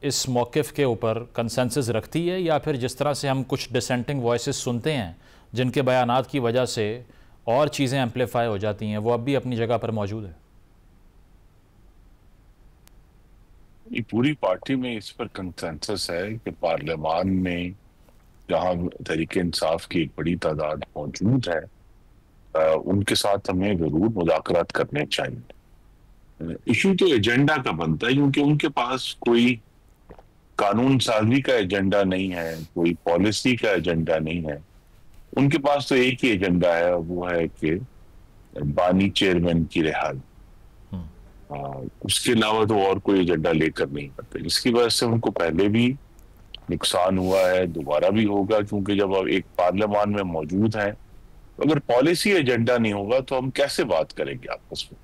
इस मौक़िफ़ के ऊपर कंसेंसस रखती है, या फिर जिस तरह से हम कुछ डिसेंटिंग वॉइसेस सुनते हैं जिनके बयानात की वजह से और चीज़ें एम्पलीफाई हो जाती हैं, वो अब भी अपनी जगह पर मौजूद है? पूरी पार्टी में इस पर कंसेंसस है कि पार्लियामान में जहां तहरीक इंसाफ की एक बड़ी तादाद मौजूद है, उनके साथ हमें जरूर मुज़ाकरात करने चाहिए। इशू तो एजेंडा का बनता है, क्योंकि उनके पास कोई कानून साजी का एजेंडा नहीं है, कोई पॉलिसी का एजेंडा नहीं है। उनके पास तो एक ही एजेंडा है, वो है कि बानी चेयरमैन की रिहाई। उसके अलावा तो और कोई एजेंडा लेकर नहीं आते, जिसकी वजह से उनको पहले भी नुकसान हुआ है, दोबारा भी होगा। क्योंकि जब आप एक पार्लियामान में मौजूद हैं, तो अगर पॉलिसी एजेंडा नहीं होगा तो हम कैसे बात करेंगे आपस में?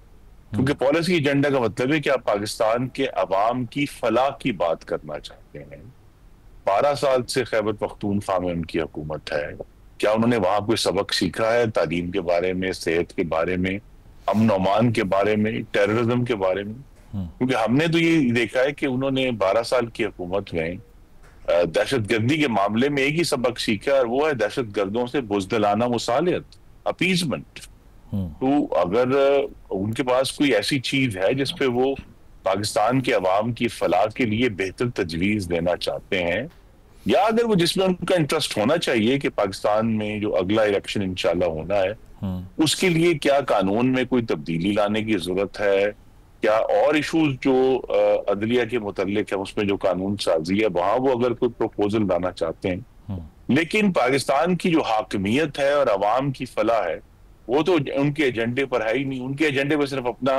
क्योंकि पॉलिसी एजेंडा का मतलब है कि आप पाकिस्तान के अवाम की फलाह की बात करना चाहते हैं। 12 साल से खैबर पख्तूनख्वा में उनकी हुकूमत है। क्या उन्होंने वहां कोई सबक सीखा है तालीम के बारे में, सेहत के बारे में, अमन अमान के बारे में, टेररिज्म के बारे में? क्योंकि हमने तो ये देखा है कि उन्होंने 12 साल की हुकूमत में दहशतगर्दी के मामले में एक ही सबक सीखा, और वो है दहशतगर्दों से बुज़दिलाना मुसालियत, अपीजमेंट। तो अगर उनके पास कोई ऐसी चीज है जिसपे वो पाकिस्तान के अवाम की फलाह के लिए बेहतर तजवीज देना चाहते हैं, या अगर वो जिसमें उनका इंटरेस्ट होना चाहिए कि पाकिस्तान में जो अगला इलेक्शन इंशाल्लाह होना है, उसके लिए क्या कानून में कोई तब्दीली लाने की जरूरत है, क्या और इशूज जो अदलिया के मुतल्लिक है उसमें जो कानून साजी है वहां वो अगर कोई प्रपोजल लाना चाहते हैं। लेकिन पाकिस्तान की जो हाकमियत है और अवाम की फलाह है, वो तो उनके एजेंडे पर है ही नहीं। उनके एजेंडे पर सिर्फ अपना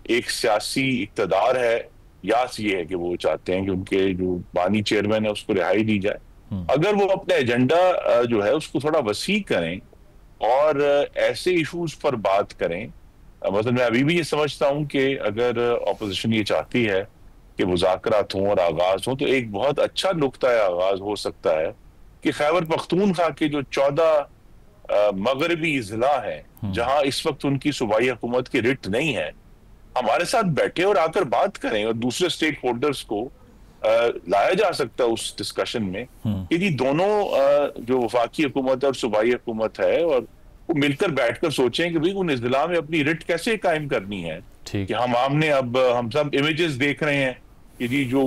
एक सियासी इक्तदार है। यास ये है कि वो चाहते हैं कि उनके जो बानी चेयरमैन है उसको रिहाई दी जाए। अगर वो अपना एजेंडा जो है उसको थोड़ा वसी करें और ऐसे इशूज पर बात करें, मतलब मैं अभी भी ये समझता हूं कि अगर ऑपोजिशन ये चाहती है कि मुज़ाकरात हों और आगाज हो, तो एक बहुत अच्छा नुक्ता आगाज हो सकता है कि खैबर पख्तूनख्वा के जो 14 मगरबी जिला है जहां इस वक्त उनकी सूबाई हुकूमत की रिट नहीं है, हमारे साथ बैठे और आकर बात करें, और दूसरे स्टेक होल्डर्स को लाया जा सकता है उस डिस्कशन में कि जी दोनों जो वफाकी हुकूमत है और सूबाई हुकूमत है, और वो मिलकर बैठकर सोचें कि भाई उन इज़िला में अपनी रिट कैसे कायम करनी है। कि हम सब इमेजेस देख रहे हैं कि जी जो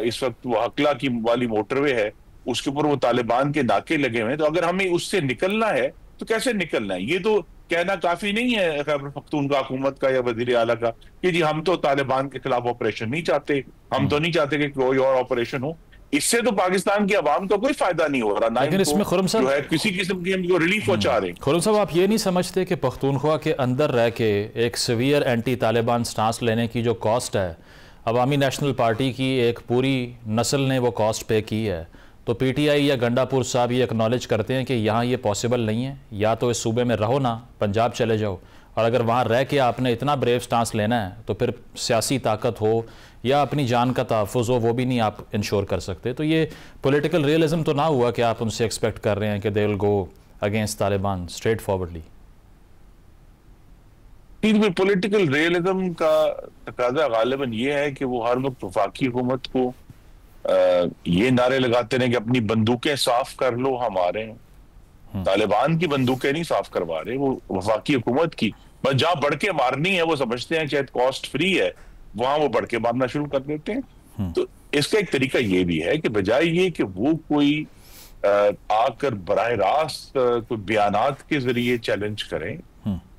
इस वक्त वो हकला की वाली मोटरवे है उसके ऊपर वो तालिबान के नाके लगे हुए हैं। तो अगर हमें उससे निकलना है तो कैसे निकलना है? ये तो कहना काफी नहीं है खैबर पख्तूनख्वा हुकूमत का या वजीर आला का कि जी हम तो तालिबान के खिलाफ ऑपरेशन नहीं चाहते, हम तो नहीं चाहते कि कोई और ऑपरेशन हो। इससे तो पाकिस्तान की आवाम को कोई फायदा नहीं हो रहा, ना लेकिन इसमें खुर्रम साहब जो है किसी किस्म की हमको रिलीफ पहुंचा रहे। खुर्रम साहब, आप ये नहीं समझते कि पख्तूनख्वा के अंदर रह के एक सीवियर एंटी तालिबान स्टांस लेने की जो कॉस्ट है, अवामी नेशनल पार्टी की एक पूरी नस्ल ने वो कॉस्ट पे की है, तो पीटीआई या गंडापुर साहब ये एक्नॉलेज करते हैं कि यहाँ ये पॉसिबल नहीं है, या तो इस सूबे में रहो ना, पंजाब चले जाओ, और अगर वहाँ रह के आपने इतना ब्रेव स्टांस लेना है तो फिर सियासी ताकत हो या अपनी जान का तहफ़्फ़ुज़ हो वो भी नहीं आप इंश्योर कर सकते। तो ये पॉलिटिकल रियलिज्म तो ना हुआ कि आप उनसे एक्सपेक्ट कर रहे हैं कि they will go against Taliban straight forwardly? Political realism का तकाजा गालिबन ये है कि वो हर वक्त वफाकी हुकूमत को ये नारे लगाते रहे कि अपनी बंदूकें साफ कर लो हमारे। तालिबान की बंदूकें नहीं साफ करवा रहे, वो वफाकी हुकूमत की। बस जहां बढ़ के मारनी है वो समझते हैं शायद कॉस्ट फ्री है, वहां वो बढ़ के मारना शुरू कर देते हैं। तो इसका एक तरीका ये भी है कि बजाय ये कि वो कोई आकर बराह रास्त कोई बयानात के जरिए चैलेंज करें,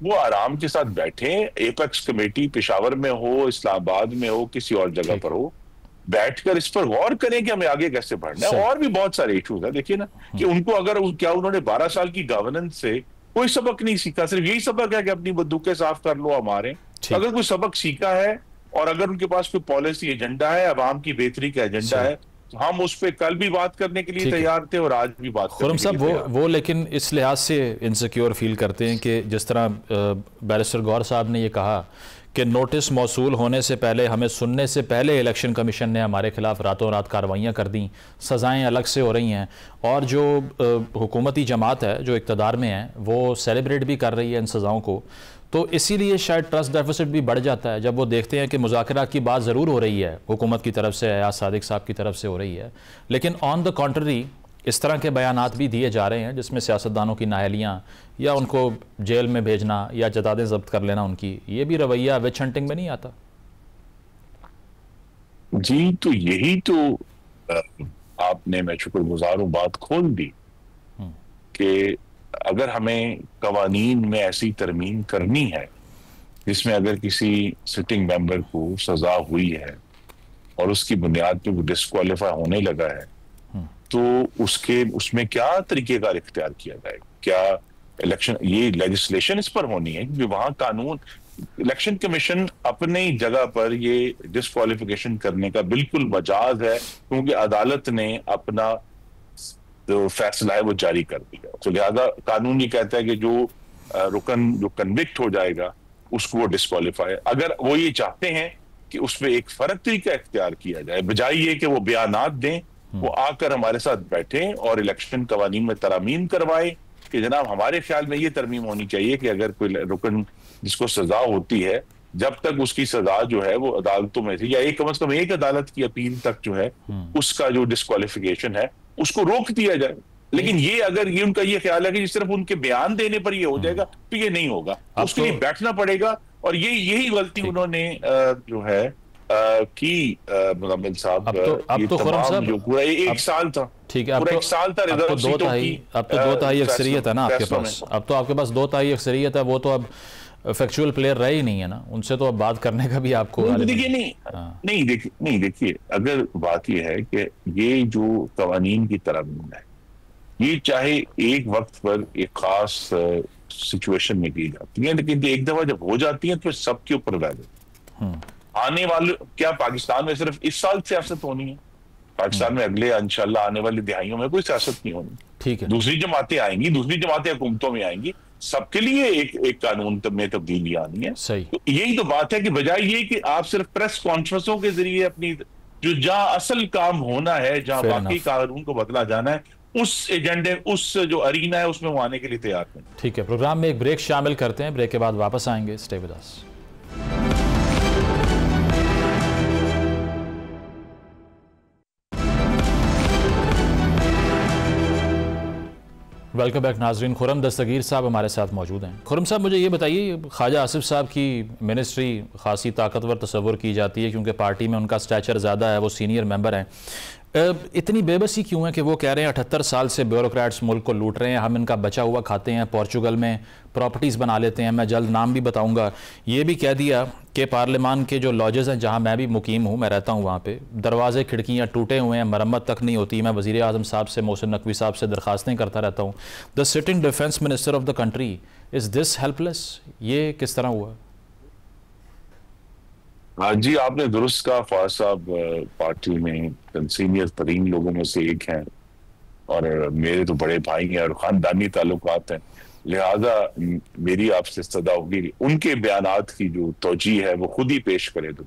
वो आराम के साथ बैठे, एपेक्स कमेटी पेशावर में हो, इस्लामाबाद में हो, किसी और जगह पर हो, बैठकर इस पर गौर करें कि हमें आगे कैसे बढ़ना है। और भी बहुत सारे इशूज है, देखिए ना कि उनको अगर क्या उन्होंने 12 साल की गवर्नेंस से कोई सबक नहीं सीखा, सिर्फ यही सबक है कि अपनी बंदूकें साफ कर लो हमारे। अगर कोई सबक सीखा है और अगर उनके पास कोई पॉलिसी एजेंडा है, अवाम की बेहतरी का एजेंडा है, तो हम उस पर कल भी बात करने के लिए तैयार थे और आज भी बात करने के लिए तैयार। वो लेकिन इस लिहाज से इनसिक्योर फील करते हैं कि जिस तरह बैरिस्टर गौर साहब ने ये कहा कि नोटिस मौसूल होने से पहले, हमें सुनने से पहले इलेक्शन कमीशन ने हमारे खिलाफ रातों रात कार्रवाइयाँ कर दी, सज़ाएँ अलग से हो रही हैं, और जो हुकूमती जमात है जो इक़्तिदार में है वो सेलिब्रेट भी कर रही है इन सज़ाओं को। तो इसीलिए शायद ट्रस्ट डेफिसिट भी बढ़ जाता है जब वो देखते हैं कि मुज़ाकरात की बात ज़रूर हो रही है हुकूमत की तरफ से, अयाज सादिक साहब की तरफ से हो रही है, लेकिन ऑन द कॉन्ट्ररी इस तरह के बयानात भी दिए जा रहे हैं जिसमें सियासतदानों की नाअहलियाँ या उनको जेल में भेजना या जदादें जब्त कर लेना उनकी, ये भी रवैया विच हंटिंग में नहीं आता? जी, तो यही तो आपने, मैं शुक्रगुजार हूं, बात खोल दी कि अगर हमें कवानीन में ऐसी तरमीम करनी है जिसमें अगर किसी सिटिंग मेंबर को सजा हुई है और उसकी बुनियाद पे वो डिस्क्वालीफाई होने लगा है, तो उसमें क्या तरीकेकार इख्तियार किया जाए? क्या इलेक्शन, ये लेजिस्लेशन इस पर होनी है क्योंकि वहां कानून, इलेक्शन कमीशन अपनी जगह पर ये डिस्क्वालिफिकेशन करने का बिल्कुल मजाज है क्योंकि अदालत ने अपना जो फैसला है वो जारी कर दिया। तो लिहाजा कानून ये कहता है कि जो रुकन जो कन्विक्ट हो जाएगा उसको वो डिस्क्वालीफाई, अगर वो ये चाहते हैं कि उसमें एक फर्क तरीका इख्तियार किया जाए, बजाय ये कि वो बयानात दें, वो आकर हमारे साथ बैठे और इलेक्शन कवानीन में तरमीम करवाए कि जनाब हमारे ख्याल में ये तरमीम होनी चाहिए कि अगर कोई रुकन जिसको सजा होती है, जब तक उसकी सजा जो है वो अदालतों में थी या एक कम से कम एक अदालत की अपील तक जो है उसका जो डिस्क्वालिफिकेशन है उसको रोक दिया जाए। लेकिन ये अगर ये उनका ये ख्याल है कि सिर्फ उनके बयान देने पर ये हो जाएगा तो ये नहीं होगा, उसके लिए बैठना पड़ेगा। और यही गलती उन्होंने जो है की मुजम्मिल साहब, अब तो खुर्रम साहब जो पूरा एक साल था, ठीक है, पूरा एक साल था रिजर्व सीटों की, अब तो 2 तिहाई अक्सरियत है ना आपके पास, अब तो आपके पास 2 तिहाई अक्सरियत है, वो तो अब फैक्चुअल प्लेयर रहे ही नहीं है ना, उनसे तो अब बात करने का भी आपको नहीं देखिए अगर बात यह है कि ये जो कवानीन की तरमीम है ये चाहे एक वक्त पर एक खास सिचुएशन में की जाती है, लेकिन एक दफा जब हो जाती है तो सबके ऊपर वैलिड आने वाले, क्या पाकिस्तान में सिर्फ इस साल सियासत होनी है? पाकिस्तान में अगले इंशाल्लाह आने वाली दिहाइयों में कोई सियासत नहीं होनी। ठीक है, दूसरी जमातें आएंगी, दूसरी जमातें हुकूमतों में आएंगी, सबके लिए एक कानून में तब्दीली आनी है। सही, तो यही तो बात है कि बजाय ये कि आप सिर्फ प्रेस कॉन्फ्रेंसों के जरिए अपनी जो जहां असल काम होना है, जहां बाकी कानून को बदला जाना है, उस एजेंडे, उस जो अरीना है उसमें वो आने के लिए तैयार हैं। ठीक है, प्रोग्राम में एक ब्रेक शामिल करते हैं, ब्रेक के बाद वापस आएंगे। Stay with us. Welcome back नाजरीन, खुर्रम दस्तगीर साहब हमारे साथ मौजूद हैं। खुर्रम साहब, मुझे ये बताइए, ख्वाजा आसिफ साहब की मिनिस्ट्री खासी ताकतवर तस्वुर की जाती है क्योंकि पार्टी में उनका स्टैचर ज़्यादा है, वो सीनियर मेंबर हैं। इतनी बेबसी क्यों है कि वो कह रहे हैं 78 साल से ब्यूरोक्रेट्स मुल्क को लूट रहे हैं, हम इनका बचा हुआ खाते हैं, पोर्चुगल में प्रॉपर्टीज़ बना लेते हैं, मैं जल्द नाम भी बताऊंगा। ये भी कह दिया कि पार्लियामान के जो लॉजेस हैं जहां मैं भी मुकीम हूं, मैं रहता हूं, वहां पे दरवाजे खिड़कियां टूटे हुए हैं, मरम्मत तक नहीं होती। मैं वज़ीर आज़म साहब से, मोहसिन नकवी साहब से दरखास्तें करता रहता हूँ। The sitting defence minister of the country is this helpless? ये किस तरह हुआ? हाँ जी, आपने दुरुस्त कहा। फवाद साहब पार्टी में सीनियर तरीन लोगों में से एक हैं और मेरे तो बड़े भाई हैं और खानदानी ताल्लुकात हैं, लिहाजा मेरी आपसे इस्तदा होगी उनके बयानात की जो तौजीह है वो खुद ही पेश करे। तो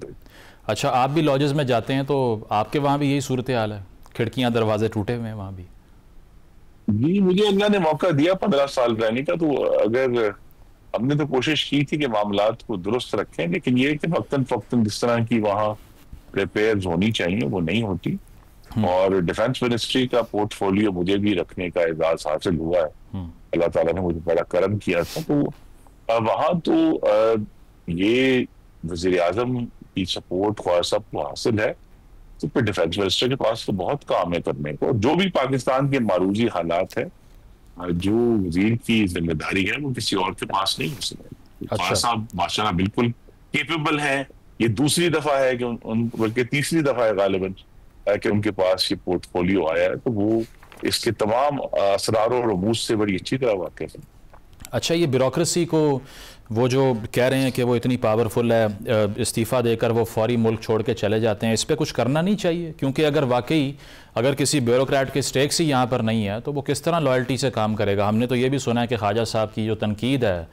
अच्छा, आप भी लॉजेस में जाते हैं तो आपके वहाँ भी यही सूरत हाल है, खिड़कियाँ दरवाजे टूटे हुए हैं वहाँ भी? जी, मुझे अल्लाह ने मौका दिया 15 साल रहने का, तो अगर हमने तो कोशिश की थी कि मामलात को दुरुस्त रखें, लेकिन ये कि वक्तन फक्तन जिस तरह की वहाँ रिपेयर्स होनी चाहिए वो नहीं होती। और डिफेंस मिनिस्ट्री का पोर्टफोलियो मुझे भी रखने का एजाज हासिल हुआ है, अल्लाह ताला ने मुझे बड़ा करम किया था। तो वहाँ तो ये वज़ीर आज़म की सपोर्ट ख्वाजा साहब को हासिल है, तो फिर डिफेंस मिनिस्टर के पास तो बहुत काम है करने को। जो भी पाकिस्तान के मारूजी हालात है, जो वजीर की जिम्मेदारी है वो किसी और के पास नहीं हो सकती। ख्वाजा साहब माशाल्लाह बिल्कुल केपेबल है। ये दूसरी दफा है कि बल्कि तीसरी दफा है गालिबन कि उनके पास ये पोर्टफोलियो आया है, तो वो इसके तमाम असरार और रमूज से बड़ी अच्छी तरह वाकिफ है। अच्छा, ये ब्यूरोक्रेसी को वो जो कह रहे हैं कि वो इतनी पावरफुल है, इस्तीफ़ा देकर वो फौरी मुल्क छोड़ के चले जाते हैं, इस पर कुछ करना नहीं चाहिए? क्योंकि अगर वाकई अगर किसी ब्यूरोक्रेट के स्टेक्स ही यहाँ पर नहीं है तो वो किस तरह लॉयल्टी से काम करेगा? हमने तो ये भी सुना है कि ख्वाजा साहब की जो तनकीद है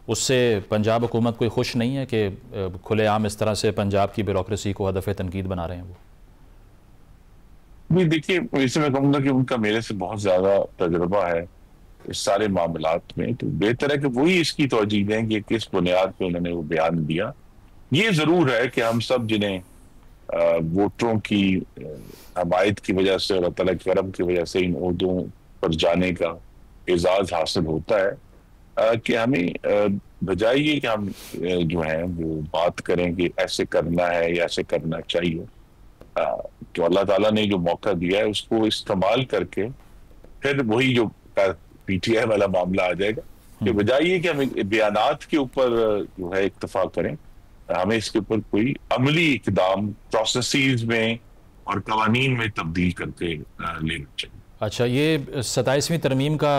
उससे पंजाब हुकूमत कोई खुश नहीं है कि खुलेआम इस तरह से पंजाब की ब्यूरोक्रेसी को हदफ तनकीद बना रहे हैं वो। नहीं, देखिए, वैसे मैं कहूँगा कि उनका मेरे से बहुत ज़्यादा तजुर्बा है इस सारे मामलात में, तो बेहतर है कि वही इसकी तौजीह दें कि किस बुनियाद पे उन्होंने वो बयान दिया। ये जरूर है कि हम सब जिन्हें वोटरों की हमायत की वजह से और अल्लाह ताला के करम की वजह से इन ओहदों पर जाने का एजाज हासिल होता है कि हमें बजाय ये कि हम जो है वो बात करें कि ऐसे करना है या ऐसे करना चाहिए, तो अल्लाह ताला ने जो मौका दिया है उसको इस्तेमाल करके फिर वही जो पीटीआई वाला मामला आ जाएगा कि बजाय ये कि हम बयानात के ऊपर जो है इत्तफाक करें, हमें इसके ऊपर कोई अमली इकदाम प्रोसेसेस में और कवानीन में तब्दील करके लेना चाहिए। अच्छा, ये 27वीं तरमीम का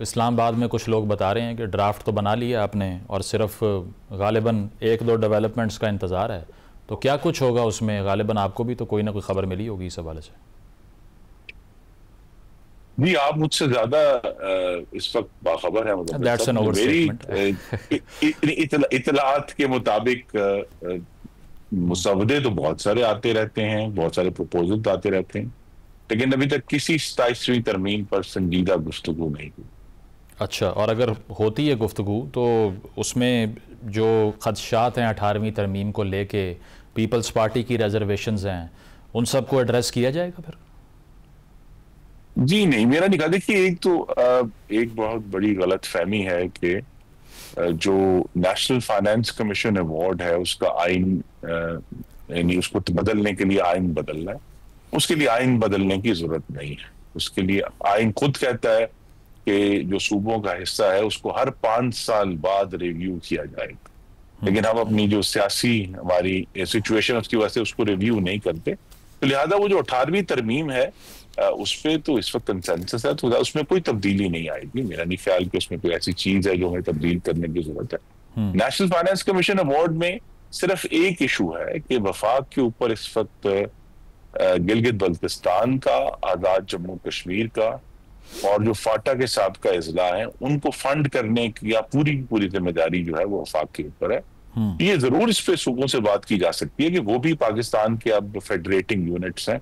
इस्लामाबाद में कुछ लोग बता रहे हैं कि ड्राफ्ट तो बना लिया आपने और सिर्फ गालिबन 1-2 डेवलपमेंट्स का इंतज़ार है, तो क्या कुछ होगा उसमें? गालिबन आपको भी तो कोई ना कोई खबर मिली होगी इस हवाले से। जी, आप मुझसे ज्यादा इस वक्त बाखबर है। मेरी इतलात के मुताबिक मुसवदे तो बहुत सारे आते रहते हैं, बहुत सारे प्रपोजल आते रहते हैं, लेकिन अभी तक किसी 27वीं तरमीम पर संजीदा गुफ्तगू नहीं हुई। अच्छा, और अगर होती है गुफ्तगू तो उसमें जो खदशात हैं 18वीं तरमीम को लेके, पीपल्स पार्टी की रिजर्वेशंस हैं, उन सब को एड्रेस किया जाएगा फिर? जी नहीं, मेरा निकाल देखिए, एक बहुत बड़ी गलत फहमी है कि जो नेशनल फाइनेंस कमीशन अवार्ड है उसका आइन, यानी उसको बदलने के लिए आइन बदलना है, उसके लिए आइन बदलने की जरूरत नहीं है। उसके लिए आइन खुद कहता है कि जो सूबों का हिस्सा है उसको हर 5 साल बाद रिव्यू किया जाएगा, लेकिन हम अपनी जो सियासी हमारी सिचुएशन उसकी वजह से उसको रिव्यू नहीं करते, तो लिहाजा वो जो 18वीं तरमीम है उस पर तो इस वक्त कंसेंसस है, तो उसमें कोई तब्दीली नहीं आएगी। मेरा नहीं ख्याल कि उसमें कोई ऐसी चीज है जो हमें तब्दील करने की जरूरत है। नेशनल फाइनेंस कमीशन अवार्ड में सिर्फ एक इशू है कि वफाक के ऊपर इस वक्त गिलगित बल्तिस्तान का, आजाद जम्मू कश्मीर का और जो फाटा के साबका अजला है उनको फंड करने की या पूरी जिम्मेदारी जो है वो वफाक के ऊपर है। ये जरूर इस पे सूबों से बात की जा सकती है कि वो भी पाकिस्तान के अब फेडरेटिंग यूनिट्स हैं,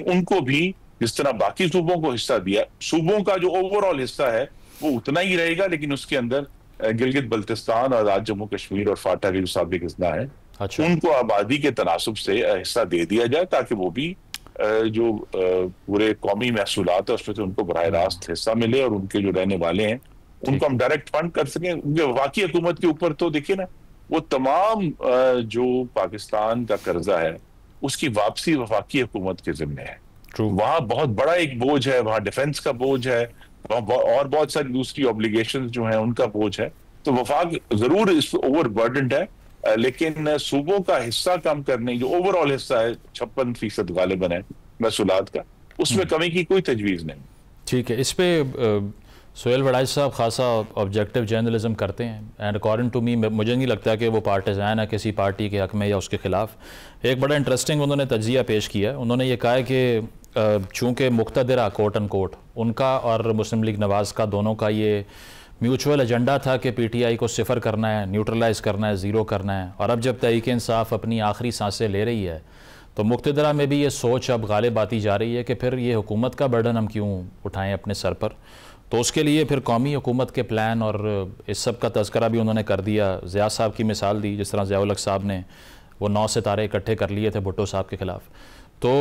उनको भी जिस तरह बाकी सूबों को हिस्सा दिया, सूबों का जो ओवरऑल हिस्सा है वो उतना ही रहेगा, लेकिन उसके अंदर गिलगित बल्तिस्तान और आजाद जम्मू कश्मीर और फाटा के जो साबिक अजला है उनको आबादी के तनासुब से हिस्सा दे दिया जाए, ताकि वो भी जो पूरे कौमी महसूलात है उसमें से उनको बराह रास्त हिस्सा मिले और उनके जो रहने वाले हैं उनको हम डायरेक्ट फंड कर सकें। उनके वफाकी हुकूमत के ऊपर तो देखिए ना, वो तमाम जो पाकिस्तान का कर्जा है उसकी वापसी वफाकी हुकूमत के जिम्मे है। वहां बहुत बड़ा एक बोझ है, वहां डिफेंस का बोझ है, वहां और बहुत सारी दूसरी ऑब्लिगेशंस जो हैं उनका बोझ है, तो वफाक जरूर इस ओवरबर्डन्ड है, लेकिन सूबों का हिस्सा कम करने, जो ओवरऑल हिस्सा है 56% गालिबन है महसूलात का, उसमें कमी की कोई तजवीज़ नहीं। ठीक है, इस पे सोहेल वड़ाई साहब खासा ऑब्जेक्टिव जर्नलिज्म करते हैं एंड अकॉर्डिंग टू मी मुझे नहीं लगता कि वो पार्टिजान है किसी पार्टी के हक में या उसके ख़िलाफ़। एक बड़ा इंटरेस्टिंग उन्होंने तज्जिया पेश किया। उन्होंने ये कहा है कि चूँकि मुक़्तदिरा कोट एंड कोट उनका और मुस्लिम लीग नवाज़ का दोनों का ये म्यूचुअल एजेंडा था कि पीटीआई को सिफर करना है, न्यूट्रलाइज़ करना है, ज़ीरो करना है, और अब जब तहरीक इंसाफ अपनी आखिरी सांसें ले रही है तो मुक़्तदिरा में भी ये सोच अब गालिब आती जा रही है कि फिर ये हुकूमत का बर्डन हम क्यों उठाएं अपने सर पर। तो उसके लिए फिर कौमी हुकूमत के प्लान और इस सब का तज़किरा भी उन्होंने कर दिया। ज़िया साहब की मिसाल दी, जिस तरह ज़िया उल हक साहब ने वो 9 सितारे इकट्ठे कर लिए थे भुट्टो साहब के ख़िलाफ़। तो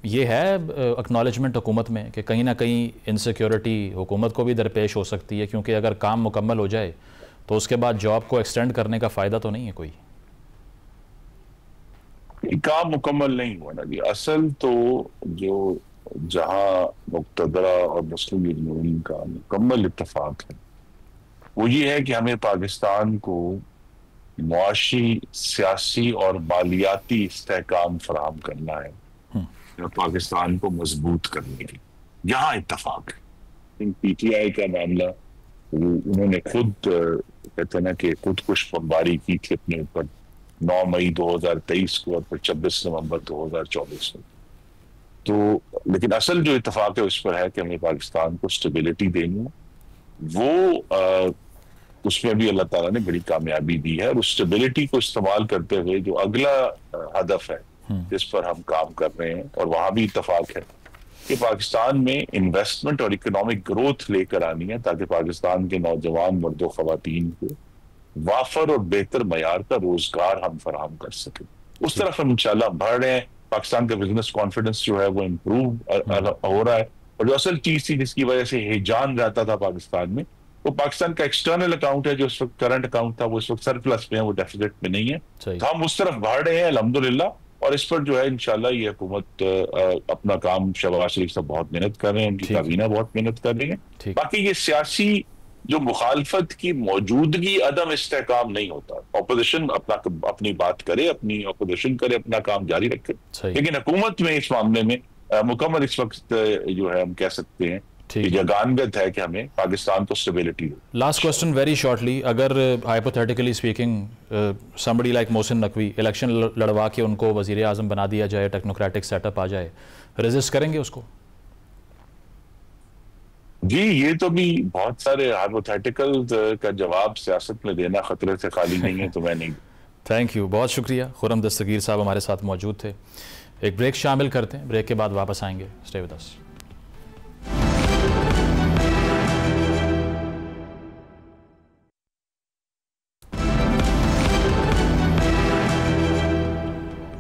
ये है एक्नॉलेजमेंट हुकूमत में कि कहीं ना कहीं इनसिक्योरिटी हुकूमत को भी दरपेश हो सकती है, क्योंकि अगर काम मुकम्मल हो जाए तो उसके बाद जॉब को एक्सटेंड करने का फ़ायदा तो नहीं है कोई। काम मुकम्मल नहीं हुआ ना जी। असल तो जो जहां मुक़्तदरा और मुस्लिम लीग नून का मुकम्मल इत्तफाक है वो ये है कि हमें पाकिस्तान को मुआशी, सियासी और मालियाती इस्तेहकाम फराहम करना है, पाकिस्तान को मजबूत करने की। यहाँ इत्तफाक है। पीटीआई का मामला उन्होंने खुद कहते ना कि खुदकुश बमबारी की थी अपने ऊपर 9 मई 2023 को और फिर 26 नवंबर 2024 को। तो लेकिन असल जो इत्तफाक है उस पर है कि हमें पाकिस्तान को स्टेबिलिटी देनी है। वो उसमें भी अल्लाह ताला ने बड़ी कामयाबी दी है, और उस स्टेबिलिटी को इस्तेमाल करते हुए जो अगला हदफ है जिस पर हम काम कर रहे हैं, और वहां भी इत्तफाक है कि पाकिस्तान में इन्वेस्टमेंट और इकोनॉमिक ग्रोथ लेकर आनी है, ताकि पाकिस्तान के नौजवान मर्दों खवातीन को वाफर और बेहतर मयार का रोजगार हम फराहम कर सकें। उस तरफ हम इंशाल्लाह बढ़ रहे हैं। पाकिस्तान का बिजनेस कॉन्फिडेंस जो है वो इम्प्रूव हो रहा है, और जो असल चीज थी जिसकी वजह से हिजान रहता था पाकिस्तान में, वो पाकिस्तान का एक्सटर्नल अकाउंट है जो इस वक्त करंट अकाउंट था वो इस वक्त सरप्लस में है, वो डेफिसिट में नहीं है। तो हम उस तरफ बढ़ रहे हैं अल्हम्दुलिल्लाह, और इस पर जो है इंशाल्लाह ये हुकूमत अपना काम, शहबाज शरीफ साहब बहुत मेहनत कर रहे हैं, उनकी काबीना बहुत मेहनत कर रही है। बाकी ये सियासी जो मुखालफत की मौजूदगी अदम इस्तेहकाम नहीं होता। अपोजिशन अपनी बात करे, अपनी अपोजिशन करे, अपना काम जारी रखे, लेकिन हुकूमत में इस मामले में मुकम्मल इस वक्त जो है हम कह सकते हैं जगानगत है कि हमें पाकिस्तान को स्टेबिलिटी हो। लास्ट क्वेश्चन वेरी शॉर्टली, अगर hypothetically speaking somebody like Mohsin Naqvi election लड़वा के उनको वजीर आजम बना दिया जाए, टेक्नोक्रेटिक सेटअप आ जाए, रेजिस्ट करेंगे उसको? जी, ये तो भी बहुत सारे हाइपोथेटिकल का जवाब सियासत में देना खतरे से खाली नहीं है, तो मैं नहीं। थैंक यू, बहुत शुक्रिया। खुर्रम दस्तगीर साहब हमारे साथ मौजूद थे। एक ब्रेक शामिल करते हैं, ब्रेक के बाद वापस आएंगे। Stay with us.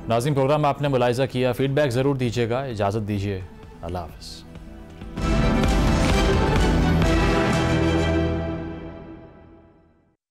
नाज़रीन, प्रोग्राम आपने मुलाहिज़ा किया, फीडबैक ज़रूर दीजिएगा। इजाज़त दीजिए, अल्लाह हाफ़िज़।